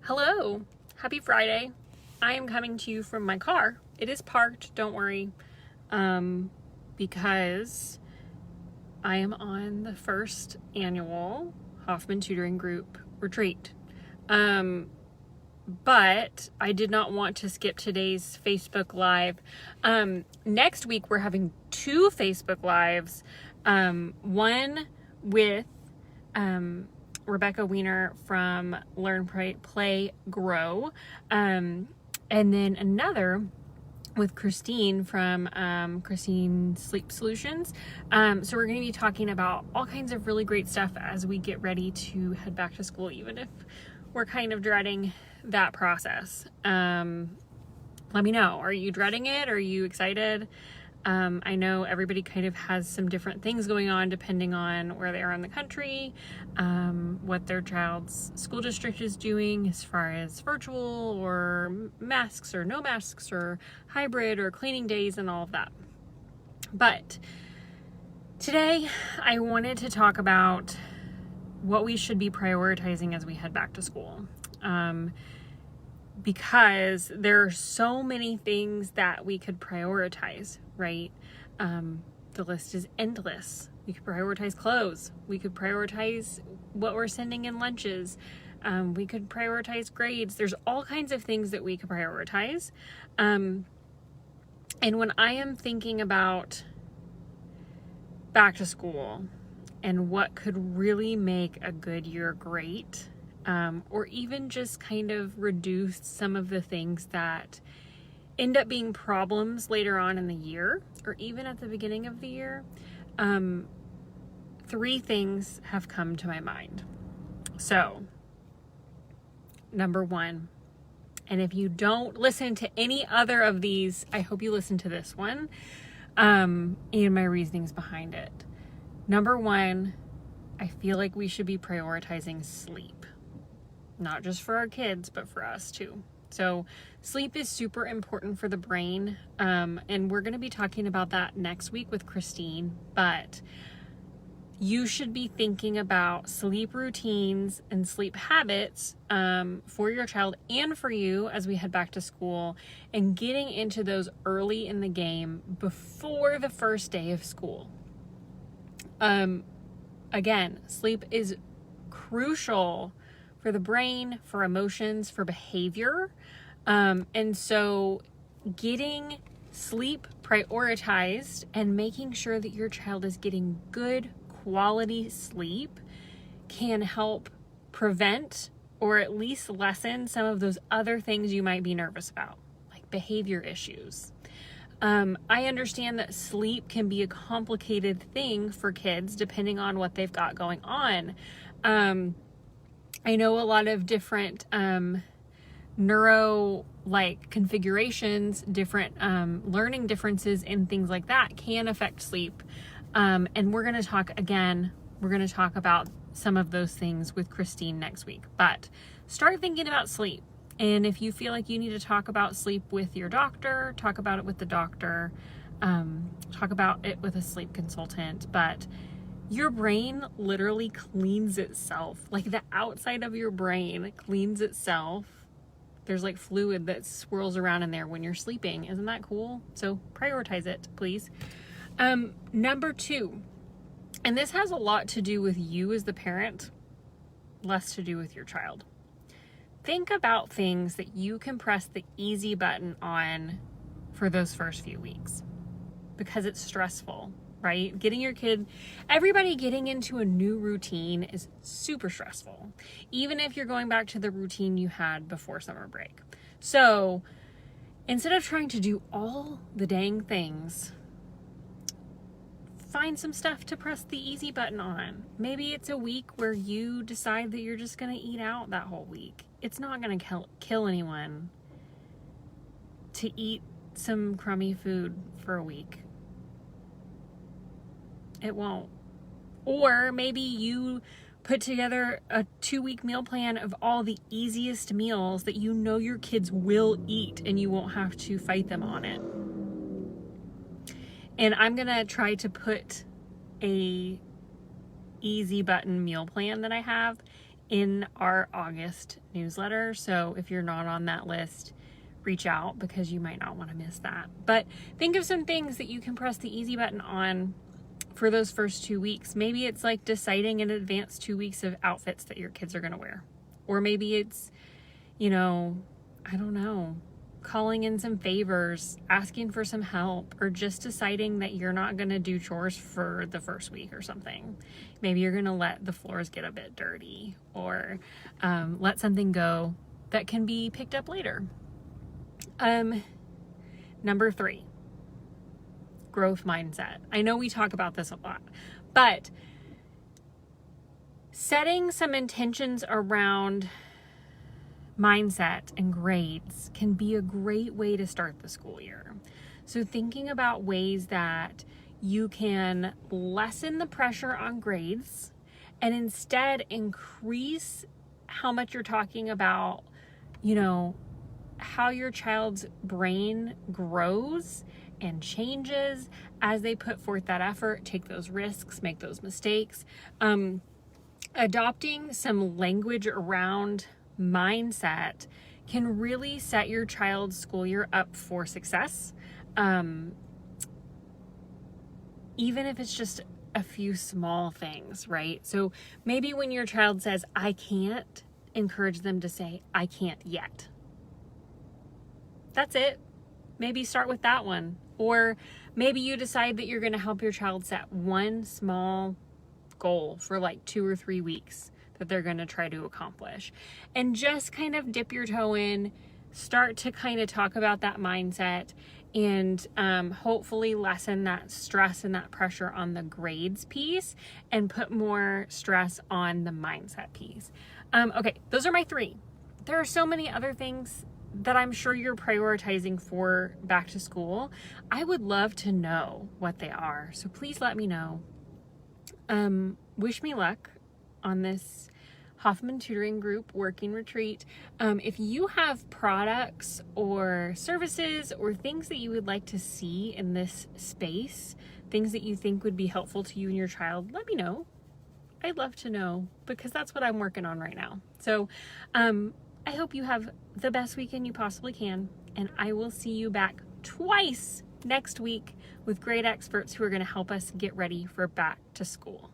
Hello, happy Friday. I am coming to you from my car. It is parked, don't worry, because I am on the first annual Hoffman Tutoring Group retreat. But I did not want to skip today's Facebook Live. Next week, we're having two Facebook Lives. One with Rebecca Weiner from Learn, Play, Grow. And then another with Christine from Christine Sleep Solutions. So we're going to be talking about all kinds of really great stuff as we get ready to head back to school, even if we're kind of dreading that process. Let me know. Are you dreading it? Are you excited? I know everybody kind of has some different things going on depending on where they are in the country, what their child's school district is doing as far as virtual or masks or no masks or hybrid or cleaning days and all of that. But today I wanted to talk about what we should be prioritizing as we head back to school. Because there are so many things that we could prioritize, right? The list is endless. We could prioritize clothes. We could prioritize what we're sending in lunches. We could prioritize grades. There's all kinds of things that we could prioritize. And when I am thinking about back to school and what could really make a good year great, or even just kind of reduce some of the things that end up being problems later on in the year, or even at the beginning of the year, three things have come to my mind. So, number one, and if you don't listen to any other of these, I hope you listen to this one, and my reasonings behind it. Number one, I feel like we should be prioritizing sleep. Not just for our kids, but for us too. So sleep is super important for the brain. And we're going to be talking about that next week with Christine, but you should be thinking about sleep routines and sleep habits for your child and for you as we head back to school, and getting into those early in the game before the first day of school. Again, sleep is crucial for the brain, for emotions, for behavior. And so getting sleep prioritized and making sure that your child is getting good quality sleep can help prevent or at least lessen some of those other things you might be nervous about, like behavior issues. I understand that sleep can be a complicated thing for kids depending on what they've got going on. I know a lot of different neuro configurations, different learning differences and things like that can affect sleep. And we're going to talk about some of those things with Christine next week. But start thinking about sleep. And if you feel like you need to talk about sleep with your doctor, talk about it with the doctor, talk about it with a sleep consultant. But your brain literally cleans itself. Like the outside of your brain cleans itself. There's like fluid that swirls around in there when you're sleeping. Isn't that cool? So prioritize it, please. Number two, and this has a lot to do with you as the parent, less to do with your child. Think about things that you can press the easy button on for those first few weeks, because it's stressful. Right? Everybody getting into a new routine is super stressful, even if you're going back to the routine you had before summer break. So instead of trying to do all the dang things, find some stuff to press the easy button on. Maybe it's a week where you decide that you're just going to eat out that whole week. It's not going to kill anyone to eat some crummy food for a week. It won't. Or maybe you put together a 2-week meal plan of all the easiest meals that you know your kids will eat and you won't have to fight them on it. And I'm going to try to put a easy button meal plan that I have in our August newsletter. So if you're not on that list, reach out because you might not want to miss that. But think of some things that you can press the easy button on for those first 2 weeks. Maybe it's like deciding in advance 2 weeks of outfits that your kids are going to wear. Or maybe it's, I don't know, calling in some favors, asking for some help, or just deciding that you're not going to do chores for the first week or something. Maybe you're going to let the floors get a bit dirty, or let something go that can be picked up later. Number 3, growth mindset. I know we talk about this a lot, but setting some intentions around mindset and grades can be a great way to start the school year. So thinking about ways that you can lessen the pressure on grades and instead increase how much you're talking about, how your child's brain grows and changes as they put forth that effort, take those risks, make those mistakes. Adopting some language around mindset can really set your child's school year up for success. Even if it's just a few small things, right? So maybe when your child says, I can't, encourage them to say, I can't yet. That's it. Maybe start with that one. Or maybe you decide that you're going to help your child set one small goal for like 2 or 3 weeks that they're going to try to accomplish, and just kind of dip your toe in, start to kind of talk about that mindset, and hopefully lessen that stress and that pressure on the grades piece and put more stress on the mindset piece. Okay, those are my 3. There are so many other things that I'm sure you're prioritizing for back to school. I would love to know what they are, so please let me know. Wish me luck on this Hoffman Tutoring Group working retreat. If you have products or services or things that you would like to see in this space, things that you think would be helpful to you and your child, let me know. I'd love to know, because that's what I'm working on right now. So I hope you have the best weekend you possibly can, and I will see you back twice next week with great experts who are going to help us get ready for back to school.